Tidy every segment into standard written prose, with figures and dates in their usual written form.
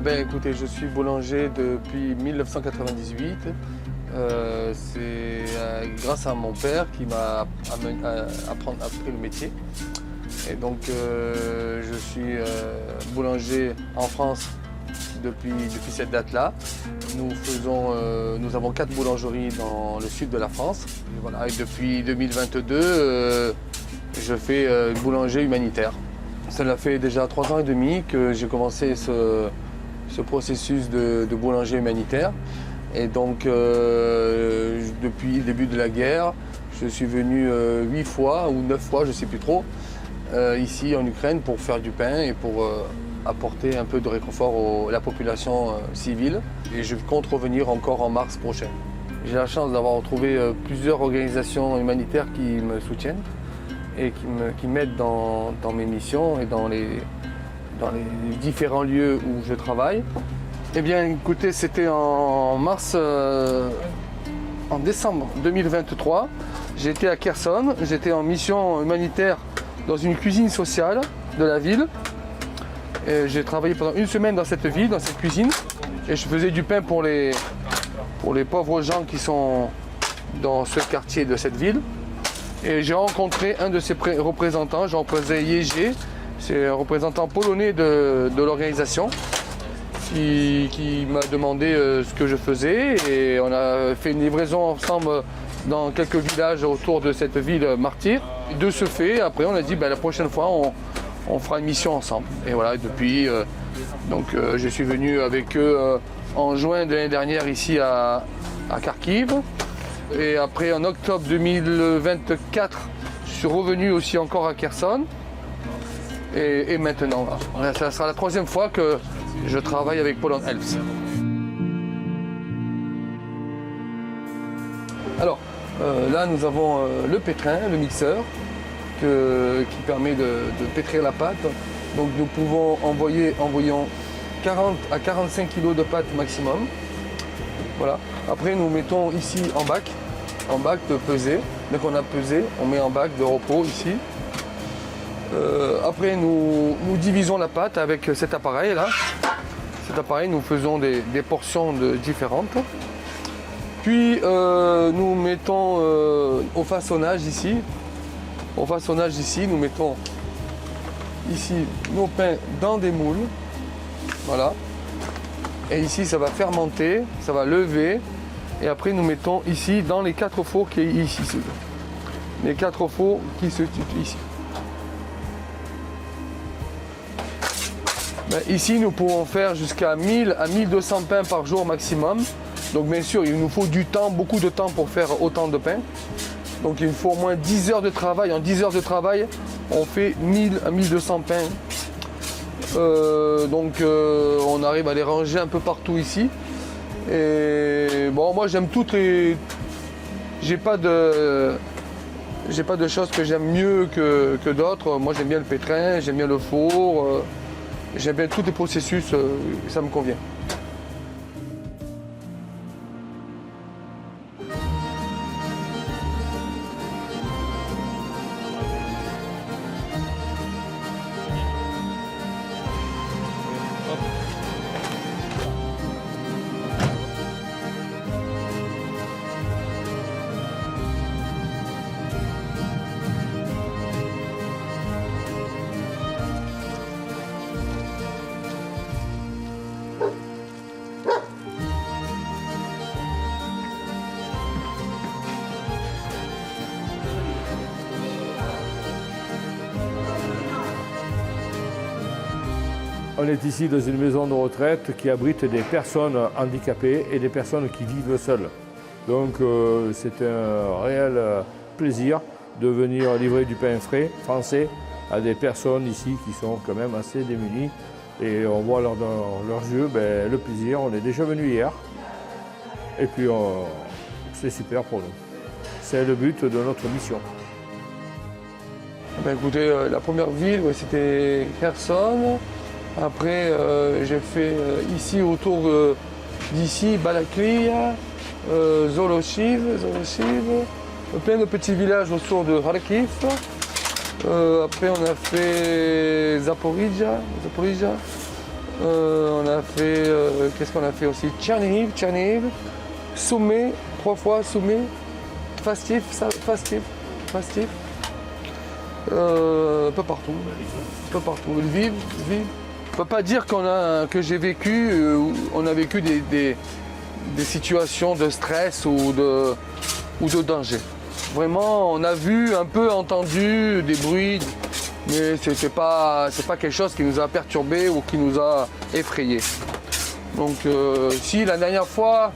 Écoutez, je suis boulanger depuis 1998. C'est grâce à mon père qui m'a appris le métier. Et donc je suis boulanger en France depuis cette date-là. Nous avons 4 boulangeries dans le sud de la France. Et voilà, et depuis 2022, je fais boulanger humanitaire. Cela fait déjà 3 ans et demi que j'ai commencé ce processus de boulanger humanitaire. Et donc, depuis le début de la guerre, je suis venu 8 fois ou 9 fois, je ne sais plus trop, ici en Ukraine pour faire du pain et pour apporter un peu de réconfort à la population civile. Et je compte revenir encore en mars prochain. J'ai la chance d'avoir trouvé plusieurs organisations humanitaires qui me soutiennent et qui m'aident dans mes missions et dans les différents lieux où je travaille. Eh bien, écoutez, c'était en décembre 2023. J'étais à Kherson, j'étais en mission humanitaire dans une cuisine sociale de la ville. J'ai travaillé pendant une semaine dans cette ville, dans cette cuisine, et je faisais du pain pour les pauvres gens qui sont dans ce quartier de cette ville. Et j'ai rencontré un de ses représentants, Jean-Pierre Yégé, c'est un représentant polonais de l'organisation, qui m'a demandé ce que je faisais, et on a fait une livraison ensemble dans quelques villages autour de cette ville martyre. Et de ce fait, après on a dit la prochaine fois on fera une mission ensemble. Et voilà, depuis, je suis venu avec eux en juin de l'année dernière ici à Kharkiv. Et après, en octobre 2024, je suis revenu aussi encore à Kherson. Et maintenant, voilà, ça sera la 3e fois que je travaille avec Poland Helps. Alors, là, nous avons le pétrin, le mixeur, qui permet de pétrir la pâte. Donc, nous pouvons envoyons 40 à 45 kg de pâte maximum. Voilà. Après, nous mettons ici en bac de peser. Dès qu'on a pesé, on met en bac de repos ici. Après, nous divisons la pâte avec cet appareil-là. Cet appareil, nous faisons des portions différentes. Puis, nous mettons au façonnage ici. Au façonnage ici, nous mettons ici nos pains dans des moules. Voilà. Et ici, ça va fermenter, ça va lever. Et après, nous mettons ici dans les 4 fours qui est ici. Les 4 fours qui se situent ici. Ici, nous pouvons faire jusqu'à 1000 à 1200 pains par jour maximum. Donc, bien sûr, il nous faut du temps, beaucoup de temps pour faire autant de pain. Donc, il nous faut au moins 10 heures de travail. En 10 heures de travail, on fait 1000 à 1200 pains. On arrive à les ranger un peu partout ici. Et bon, moi j'aime toutes les. J'ai pas de choses que j'aime mieux que d'autres. Moi j'aime bien le pétrin, j'aime bien le four, j'aime bien tous les processus, ça me convient. On est ici dans une maison de retraite qui abrite des personnes handicapées et des personnes qui vivent seules. Donc c'est un réel plaisir de venir livrer du pain frais français à des personnes ici qui sont quand même assez démunies. Et on voit dans leurs yeux le plaisir. On est déjà venu hier et puis c'est super pour nous. C'est le but de notre mission. Écoutez, la première ville, c'était Kherson. Après, j'ai fait ici autour d'ici, Balaklia, Zolochiv, plein de petits villages autour de Kharkiv. Après, on a fait Zaporizhia. On a fait, qu'est-ce qu'on a fait aussi? Tchernihiv, Soumé, 3 fois Soumé, Fastif. Un peu partout. Lviv. On ne peut pas dire que j'ai vécu, on a vécu des situations de stress ou de danger. Vraiment, on a vu, un peu entendu des bruits, mais c'est pas quelque chose qui nous a perturbés ou qui nous a effrayés. Donc si la dernière fois,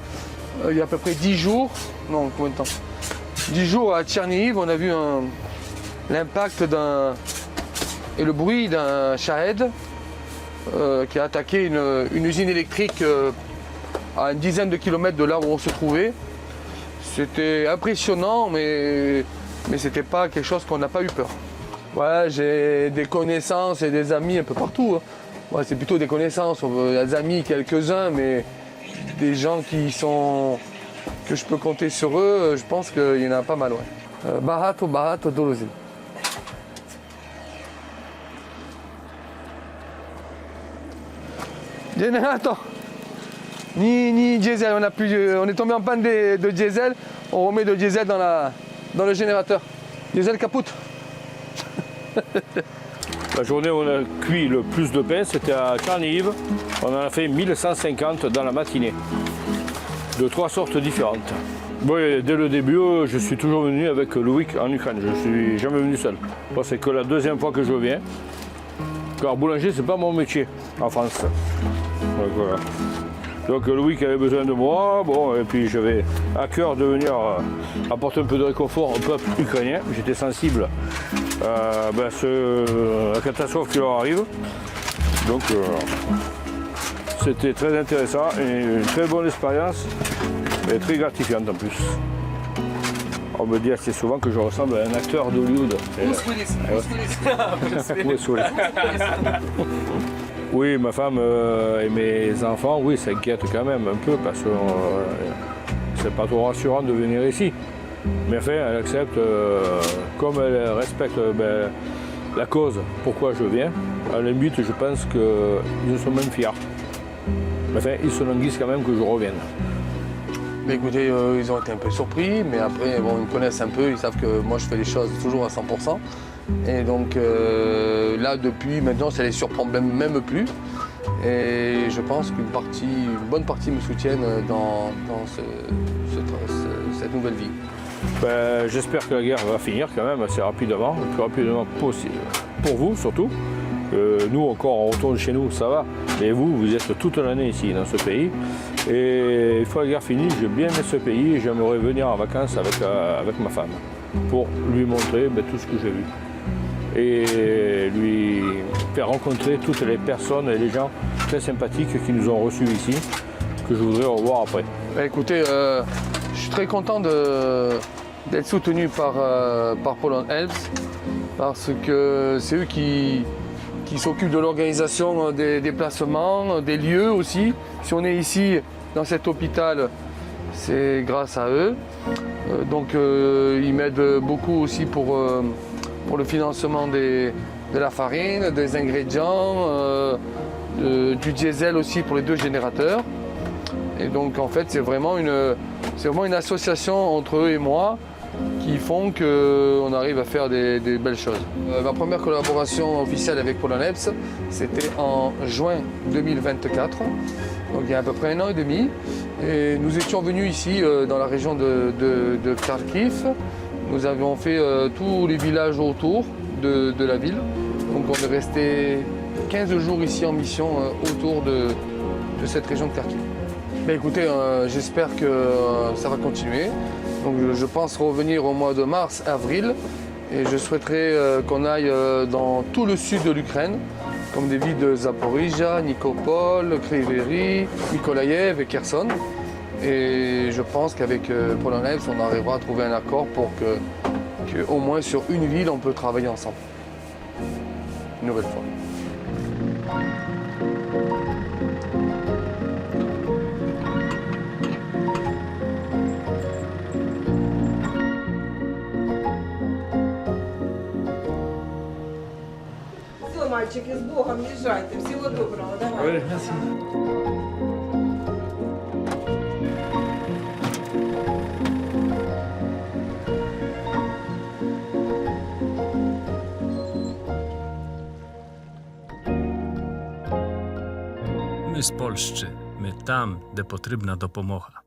il y a à peu près 10 jours, non combien de temps? 10 jours à Tchernihiv, on a vu l'impact et le bruit d'un Shahed qui a attaqué une usine électrique à une dizaine de kilomètres de là où on se trouvait. C'était impressionnant, mais c'était pas quelque chose qu'on n'a pas eu peur. Ouais, j'ai des connaissances et des amis un peu partout. Hein. Ouais, c'est plutôt des connaissances, des amis quelques-uns, mais des gens que je peux compter sur eux, je pense qu'il y en a pas mal. Ouais. Barato Dolozin. Attends. Ni diesel, on est tombé en panne de diesel, on remet de diesel dans le générateur. Diesel capote. La journée où on a cuit le plus de pain, c'était à Tchernihiv. On en a fait 1150 dans la matinée, de 3 sortes différentes. Oui, dès le début, je suis toujours venu avec Loïc en Ukraine. Je ne suis jamais venu seul. Moi, c'est que la deuxième fois que je viens. Car boulanger, c'est pas mon métier en France. Donc, voilà. Donc Loïc avait besoin de moi, bon, et puis j'avais à cœur de venir apporter un peu de réconfort au peuple ukrainien. J'étais sensible à la catastrophe qui leur arrive. Donc c'était très intéressant et une très bonne expérience et très gratifiante en plus. On me dit assez souvent que je ressemble à un acteur d'Hollywood. Oui, ma femme et mes enfants, oui, s'inquiètent quand même un peu parce que c'est pas trop rassurant de venir ici. Mais enfin, elle accepte, comme elle respecte la cause, pourquoi je viens. À la limite, je pense qu'ils sont même fiers. Enfin, ils se languissent quand même que je revienne. Mais écoutez, ils ont été un peu surpris, mais après, bon, ils me connaissent un peu, ils savent que moi je fais les choses toujours à 100%. Et donc là, depuis maintenant, ça les surprend même plus. Et je pense qu'une bonne partie me soutiennent dans cette nouvelle vie. Ben, j'espère que la guerre va finir quand même assez rapidement, le plus rapidement possible. Pour vous surtout. Nous encore, on retourne chez nous, ça va. Mais vous êtes toute l'année ici dans ce pays. Et une fois la guerre finie, j'ai bien aimé ce pays et j'aimerais venir en vacances avec ma femme pour lui montrer tout ce que j'ai vu. Et lui faire rencontrer toutes les personnes et les gens très sympathiques qui nous ont reçus ici, que je voudrais revoir après. Écoutez, je suis très content d'être soutenu par Poland Helps, parce que c'est eux qui s'occupent de l'organisation des déplacements, des lieux aussi. Si on est ici dans cet hôpital, c'est grâce à eux. Donc ils m'aident beaucoup aussi pour le financement de la farine, des ingrédients, du diesel aussi pour les 2 générateurs. Et donc en fait c'est vraiment une association entre eux et moi qui font qu'on arrive à faire des belles choses. Ma première collaboration officielle avec Poland Helps, c'était en juin 2024, donc il y a à peu près 1 an et demi. Et nous étions venus ici dans la région de Kharkiv. Nous avions fait tous les villages autour de la ville. Donc on est resté 15 jours ici en mission autour de cette région de Kharkiv. Mais écoutez, j'espère que ça va continuer. Donc je pense revenir au mois de mars, avril. Et je souhaiterais qu'on aille dans tout le sud de l'Ukraine, comme des villes de Zaporizhzhia, Nikopol, Kryvyi, Mykolaïev et Kherson. Et je pense qu'avec Poland Helps, on arrivera à trouver un accord pour qu'au moins sur une ville, on peut travailler ensemble. Une nouvelle fois. Мальчики, з Богом, їжджайте. Всього доброго, давай. Ми з Польщі, ми там, де потрібна допомога.